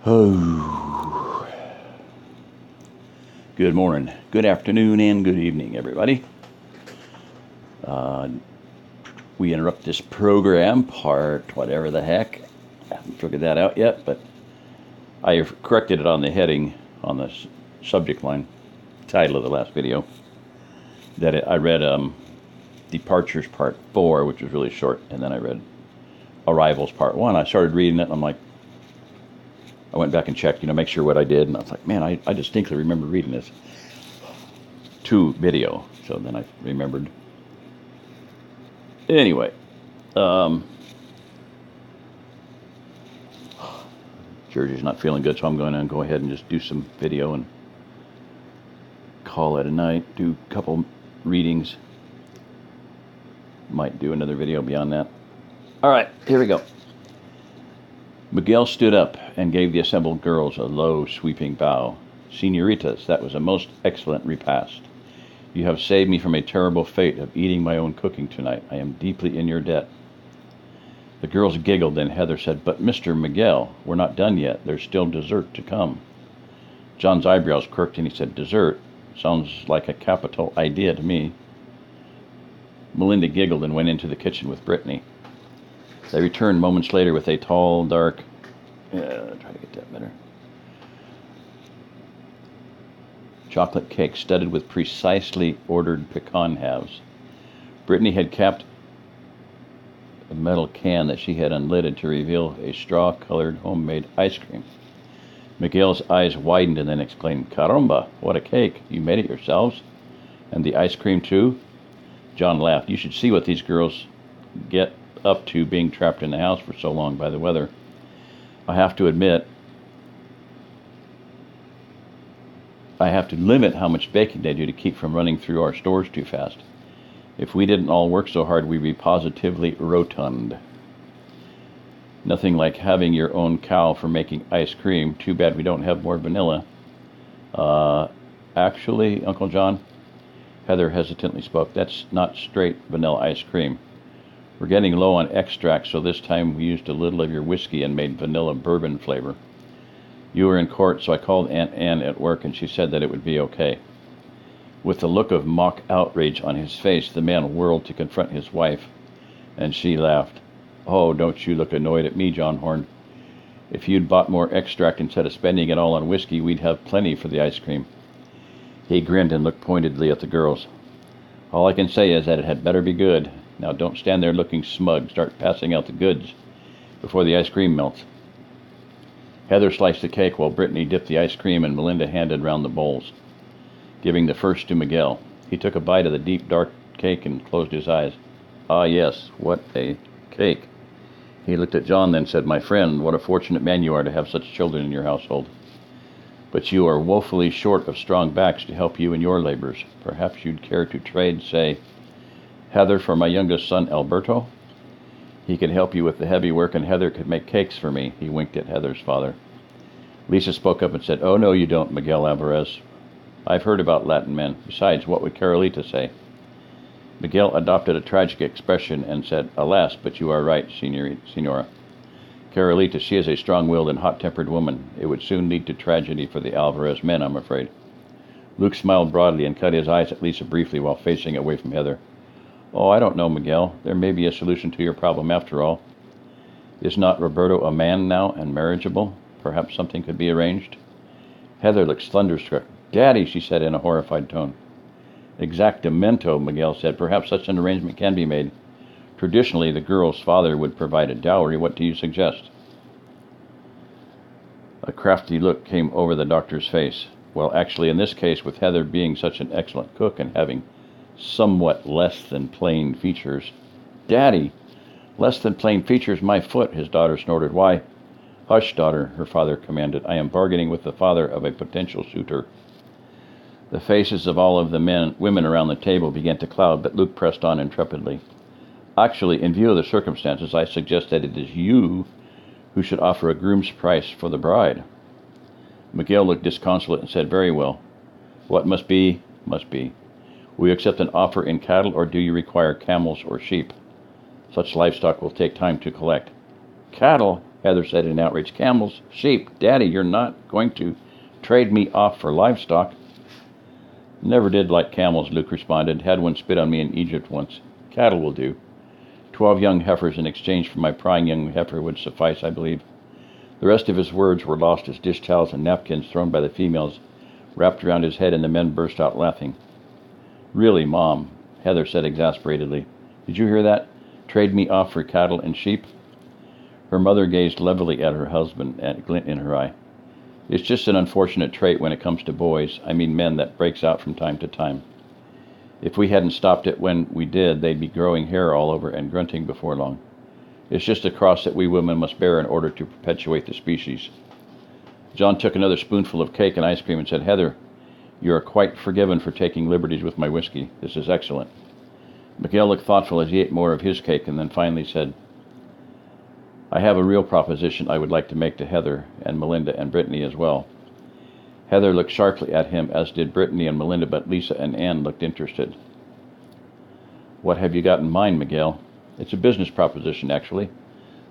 Oh, good morning, good afternoon, and good evening, everybody. We interrupt this program, part whatever the heck. I haven't figured that out yet, but I corrected it on the heading, on the subject line, title of the last video, that I read Departures Part 4, which was really short, and then I read Arrivals Part 1. I started reading it, and I'm like, I went back and checked, make sure what I did, and I was like, man, I distinctly remember reading this to video. So then I remembered. Anyway, Georgie's not feeling good, so I'm going to go ahead and just do some video and call it a night. Do a couple readings. Might do another video beyond that. All right, here we go. Miguel stood up and gave the assembled girls a low, sweeping bow. Señoritas, that was a most excellent repast. You have saved me from a terrible fate of eating my own cooking tonight. I am deeply in your debt. The girls giggled, and Heather said, But Mr. Miguel, we're not done yet. There's still dessert to come. John's eyebrows quirked, and he said, Dessert? Sounds like a capital idea to me. Melinda giggled and went into the kitchen with Brittany. They returned moments later with a tall, dark... try to get that better. Chocolate cake studded with precisely ordered pecan halves. Brittany had capped a metal can that she had unlidded to reveal a straw-colored homemade ice cream. Miguel's eyes widened and then exclaimed, Caramba, what a cake. You made it yourselves? And the ice cream, too? John laughed. You should see what these girls get up to being trapped in the house for so long by the weather. I have to admit, I have to limit how much baking they do to keep from running through our stores too fast. If we didn't all work so hard, we'd be positively rotund. Nothing like having your own cow for making ice cream. Too bad we don't have more vanilla. Actually, Uncle John, Heather hesitantly spoke, that's not straight vanilla ice cream. We're getting low on extract, so this time we used a little of your whiskey and made vanilla bourbon flavor. You were in court, so I called Aunt Anne at work, and she said that it would be okay. With a look of mock outrage on his face, the man whirled to confront his wife, and she laughed. Oh, don't you look annoyed at me, John Horn. If you'd bought more extract instead of spending it all on whiskey, we'd have plenty for the ice cream. He grinned and looked pointedly at the girls. All I can say is that it had better be good. Now don't stand there looking smug. Start passing out the goods before the ice cream melts. Heather sliced the cake while Brittany dipped the ice cream and Melinda handed round the bowls, giving the first to Miguel. He took a bite of the deep, dark cake and closed his eyes. Ah, yes, what a cake. He looked at John, then said, My friend, what a fortunate man you are to have such children in your household. But you are woefully short of strong backs to help you in your labors. Perhaps you'd care to trade, say, Heather for my youngest son, Alberto? He could help you with the heavy work, and Heather could make cakes for me. He winked at Heather's father. Lisa spoke up and said, Oh, no, you don't, Miguel Alvarez. I've heard about Latin men. Besides, what would Carolita say? Miguel adopted a tragic expression and said, Alas, but you are right, Senora. Carolita, she is a strong-willed and hot-tempered woman. It would soon lead to tragedy for the Alvarez men, I'm afraid. Luke smiled broadly and cut his eyes at Lisa briefly while facing away from Heather. Oh, I don't know, Miguel. There may be a solution to your problem after all. Is not Roberto a man now and marriageable? Perhaps something could be arranged? Heather looked thunderstruck. Daddy, she said in a horrified tone. Exactamento, Miguel said. Perhaps such an arrangement can be made. Traditionally, the girl's father would provide a dowry. What do you suggest? A crafty look came over the doctor's face. Well, actually, in this case, with Heather being such an excellent cook and having somewhat less than plain features. Daddy, less than plain features, my foot, his daughter snorted. Why? Hush, daughter, her father commanded. I am bargaining with the father of a potential suitor. The faces of all of the women around the table began to cloud, but Luke pressed on intrepidly. Actually, in view of the circumstances, I suggest that it is you who should offer a groom's price for the bride. Miguel looked disconsolate and said, Very well. What must be, must be. Will you accept an offer in cattle, or do you require camels or sheep? Such livestock will take time to collect. Cattle? Heather said in outrage. Camels, sheep, Daddy, you're not going to trade me off for livestock. Never did like camels, Luke responded. Had one spit on me in Egypt once. Cattle will do. 12 young heifers in exchange for my prying young heifer would suffice, I believe. The rest of his words were lost as dish towels and napkins thrown by the females wrapped around his head and the men burst out laughing. Really, Mom, Heather said exasperatedly. Did you hear that? Trade me off for cattle and sheep? Her mother gazed levelly at her husband, a glint in her eye. It's just an unfortunate trait when it comes to boys, I mean men, that breaks out from time to time. If we hadn't stopped it when we did, they'd be growing hair all over and grunting before long. It's just a cross that we women must bear in order to perpetuate the species. John took another spoonful of cake and ice cream and said, Heather, you are quite forgiven for taking liberties with my whiskey. This is excellent. Miguel looked thoughtful as he ate more of his cake and then finally said, I have a real proposition I would like to make to Heather and Melinda and Brittany as well. Heather looked sharply at him, as did Brittany and Melinda, but Lisa and Anne looked interested. What have you got in mind, Miguel? It's a business proposition, actually.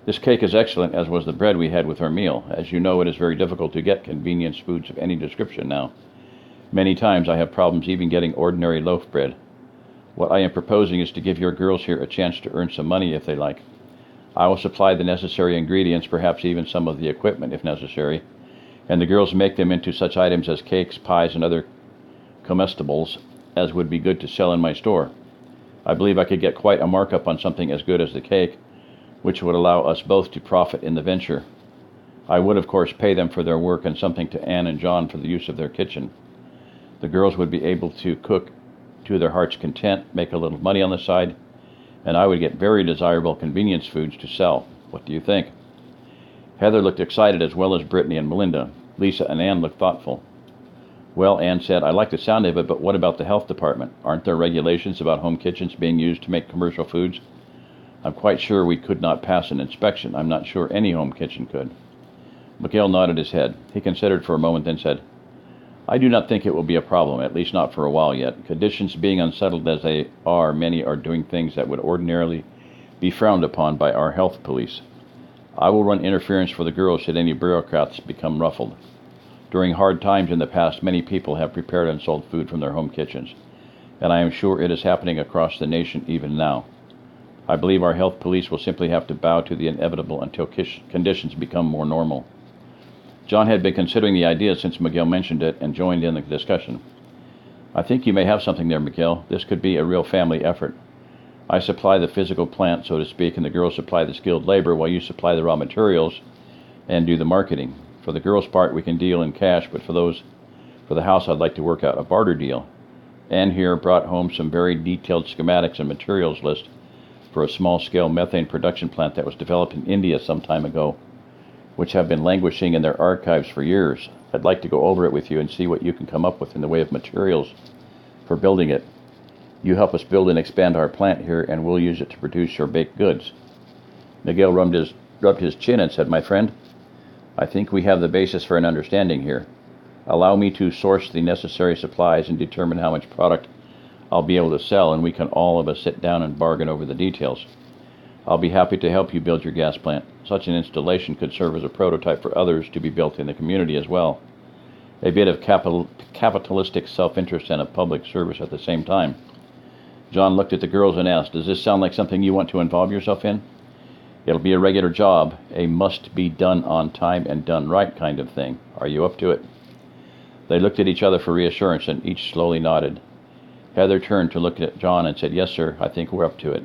This cake is excellent, as was the bread we had with our meal. As you know, it is very difficult to get convenience foods of any description now. Many times I have problems even getting ordinary loaf bread. What I am proposing is to give your girls here a chance to earn some money if they like. I will supply the necessary ingredients, perhaps even some of the equipment if necessary, and the girls make them into such items as cakes, pies, and other comestibles as would be good to sell in my store. I believe I could get quite a markup on something as good as the cake, which would allow us both to profit in the venture. I would, of course, pay them for their work and something to Anne and John for the use of their kitchen. The girls would be able to cook to their heart's content, make a little money on the side, and I would get very desirable convenience foods to sell. What do you think? Heather looked excited, as well as Brittany and Melinda. Lisa and Anne looked thoughtful. Well, Anne said, I like the sound of it, but what about the health department? Aren't there regulations about home kitchens being used to make commercial foods? I'm quite sure we could not pass an inspection. I'm not sure any home kitchen could. Miguel nodded his head. He considered for a moment, then said, I do not think it will be a problem, at least not for a while yet. Conditions being unsettled as they are, many are doing things that would ordinarily be frowned upon by our health police. I will run interference for the girls should any bureaucrats become ruffled. During hard times in the past, many people have prepared and sold food from their home kitchens, and I am sure it is happening across the nation even now. I believe our health police will simply have to bow to the inevitable until conditions become more normal. John had been considering the idea since Miguel mentioned it and joined in the discussion. I think you may have something there, Miguel. This could be a real family effort. I supply the physical plant, so to speak, and the girls supply the skilled labor while you supply the raw materials and do the marketing. For the girls' part, we can deal in cash, but for the house, I'd like to work out a barter deal. Anne here brought home some very detailed schematics and materials list for a small-scale methane production plant that was developed in India some time ago, which have been languishing in their archives for years. I'd like to go over it with you and see what you can come up with in the way of materials for building it. You help us build and expand our plant here, and we'll use it to produce your baked goods. Miguel rubbed his chin and said, My friend, I think we have the basis for an understanding here. Allow me to source the necessary supplies and determine how much product I'll be able to sell, and we can all of us sit down and bargain over the details. I'll be happy to help you build your gas plant. Such an installation could serve as a prototype for others to be built in the community as well. A bit of capitalistic self-interest and a public service at the same time. John looked at the girls and asked, Does this sound like something you want to involve yourself in? It'll be a regular job, a must-be-done on time and done right kind of thing. Are you up to it? They looked at each other for reassurance, and each slowly nodded. Heather turned to look at John and said, Yes, sir, I think we're up to it.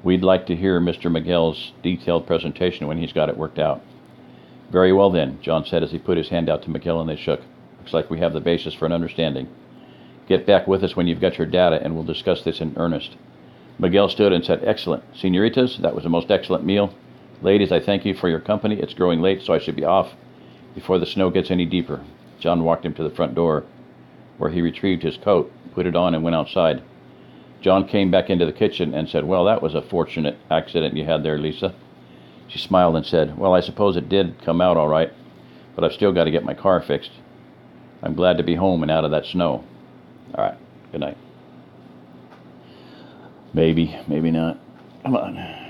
We'd like to hear Mr. Miguel's detailed presentation when he's got it worked out. Very well then, John said as he put his hand out to Miguel and they shook. Looks like we have the basis for an understanding. Get back with us when you've got your data and we'll discuss this in earnest. Miguel stood and said, Excellent. Senoritas, that was a most excellent meal. Ladies, I thank you for your company. It's growing late, so I should be off before the snow gets any deeper. John walked him to the front door, where he retrieved his coat, put it on, and went outside. John came back into the kitchen and said, Well, that was a fortunate accident you had there, Lisa. She smiled and said, Well, I suppose it did come out all right, but I've still got to get my car fixed. I'm glad to be home and out of that snow. All right, good night. Maybe, maybe not. Come on.